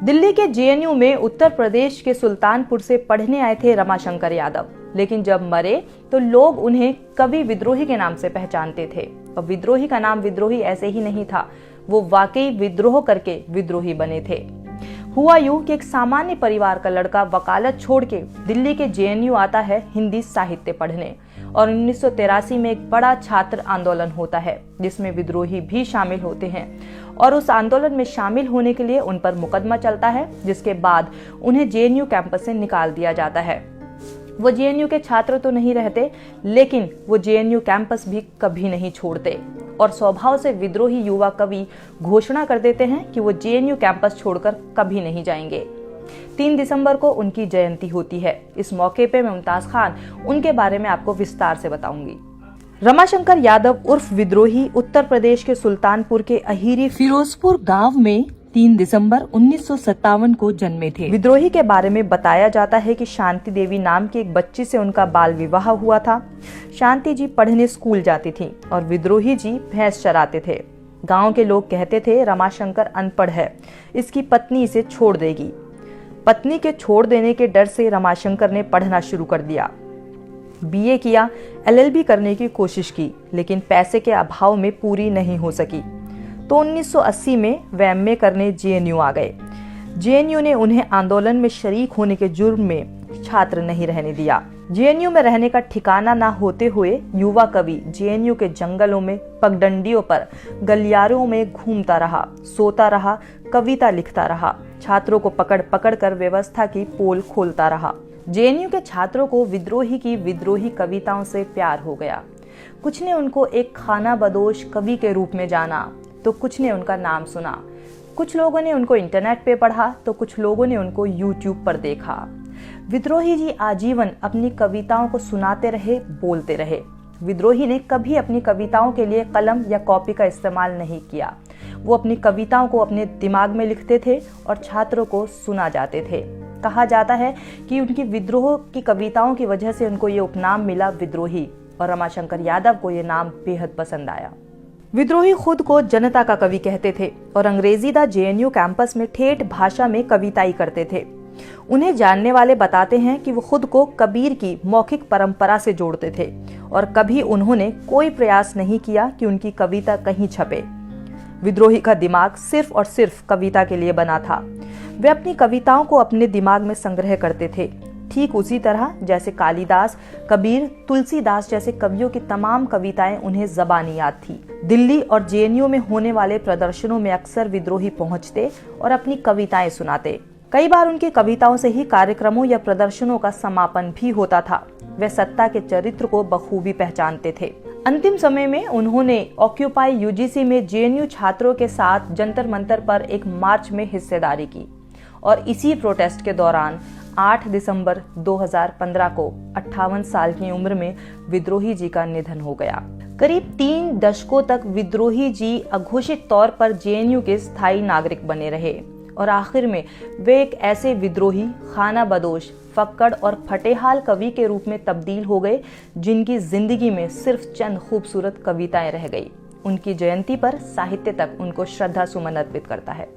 दिल्ली के जेएनयू में उत्तर प्रदेश के सुल्तानपुर से पढ़ने आए थे रमाशंकर यादव, लेकिन जब मरे तो लोग उन्हें कवि विद्रोही के नाम से पहचानते थे। और विद्रोही का नाम विद्रोही ऐसे ही नहीं था, वो वाकई विद्रोह करके विद्रोही बने थे। हुआ यूं कि एक सामान्य परिवार का लड़का वकालत छोड़ के दिल्ली के जेएनयू आता है हिंदी साहित्य पढ़ने, और 1983 में एक बड़ा छात्र आंदोलन होता है जिसमें विद्रोही भी शामिल होते हैं, और उस आंदोलन में शामिल होने के लिए उन पर मुकदमा चलता है, जिसके बाद उन्हें जेएनयू कैंपस से निकाल दिया जाता है। वो जेएनयू के छात्र तो नहीं रहते, लेकिन वो जेएनयू कैंपस भी कभी नहीं छोड़ते, और स्वभाव से विद्रोही युवा कवि घोषणा कर देते हैं कि वो जेएनयू कैंपस छोड़कर कभी नहीं जाएंगे। 3 दिसंबर को उनकी जयंती होती है। इस मौके पे मुमताज खान उनके बारे में आपको विस्तार से बताऊंगी। रमाशंकर यादव उर्फ विद्रोही उत्तर प्रदेश के सुल्तानपुर के अहीरी फिरोजपुर गांव में 3 दिसंबर 1957 को जन्मे थे। विद्रोही के बारे में बताया जाता है कि शांति देवी नाम की एक बच्ची से उनका बाल विवाह हुआ था। शांति जी पढ़ने स्कूल जाती थी और विद्रोही जी भैंस चराते थे। गांव के लोग कहते थे रमाशंकर अनपढ़ है, इसकी पत्नी इसे छोड़ देगी। पत्नी के छोड़ देने के डर से रमाशंकर ने पढ़ना शुरू कर दिया। बीए किया, एलएलबी करने की कोशिश की, लेकिन पैसे के अभाव में पूरी नहीं हो सकी। तो 1980 में वे एमए करने जेएनयू आ गए। जेएनयू ने उन्हें आंदोलन में शरीक होने के जुर्म में छात्र नहीं रहने दिया। जेएनयू में रहने का ठिकाना ना होते हुए युवा कवि जेएनयू के जंगलों में, पगडंडियों पर, गलियारों में घूमता रहा, सोता रहा, कविता लिखता रहा, छात्रों को पकड़ पकड़ कर व्यवस्था की पोल खोलता रहा। जेएनयू के छात्रों को विद्रोही की विद्रोही कविताओं से प्यार हो गया। कुछ ने उनको एक खानाबदोश कवि के रूप में जाना, तो कुछ ने उनका नाम सुना। कुछ लोगों ने उनको इंटरनेट पे पढ़ा, तो कुछ लोगों ने उनको यूट्यूब पर देखा। विद्रोही जी आजीवन अपनी कविताओं को सुनाते रहे, बोलते रहे। विद्रोही ने कभी अपनी कविताओं के लिए कलम या कॉपी का इस्तेमाल नहीं किया। वो अपनी कविताओं को अपने दिमाग में लिखते थे और छात्रों को सुना जाते थे। कहा जाता है कि उनकी विद्रोह की कविताओं की वजह से उनको ये उपनाम मिला विद्रोही, और रमाशंकर यादव को ये नाम बेहद पसंद आया। विद्रोही खुद को जनता का कवि कहते थे और अंग्रेजीदा जेएनयू कैंपस में ठेठ भाषा में कविताई करते थे। उन्हें जानने वाले बताते हैं कि वो खुद को कबीर की मौखिक परंपरा से जोड़ते थे और कभी उन्होंने कोई प्रयास नहीं किया कि उनकी कविता कहीं छपे। विद्रोही का दिमाग सिर्फ और सिर्फ कविता के लिए बना था। वे अपनी कविताओं को अपने दिमाग में संग्रह करते थे, ठीक उसी तरह जैसे कालिदास, कबीर, तुलसीदास जैसे कवियों की तमाम कविताएं उन्हें ज़बानी याद थी। दिल्ली और जेएनयू में होने वाले प्रदर्शनों में अक्सर विद्रोही पहुंचते और अपनी कविताएं सुनाते। कई बार उनकी कविताओं से ही कार्यक्रमों या प्रदर्शनों का समापन भी होता था। वे सत्ता के चरित्र को बखूबी पहचानते थे। अंतिम समय में उन्होंने ऑक्यूपाई यूजीसी में जेएनयू छात्रों के साथ जंतर मंतर पर एक मार्च में हिस्सेदारी की, और इसी प्रोटेस्ट के दौरान 8 दिसंबर 2015 को 58 साल की उम्र में विद्रोही जी का निधन हो गया। करीब 3 दशकों तक विद्रोही जी अघोषित तौर पर जेएनयू के स्थायी नागरिक बने रहे, और आखिर में वे एक ऐसे विद्रोही, खानाबदोश, फक्कड़ और फटेहाल कवि के रूप में तब्दील हो गए जिनकी जिंदगी में सिर्फ चंद खूबसूरत कविताएं रह गई। उनकी जयंती पर साहित्य तक उनको श्रद्धा सुमन अर्पित करता है।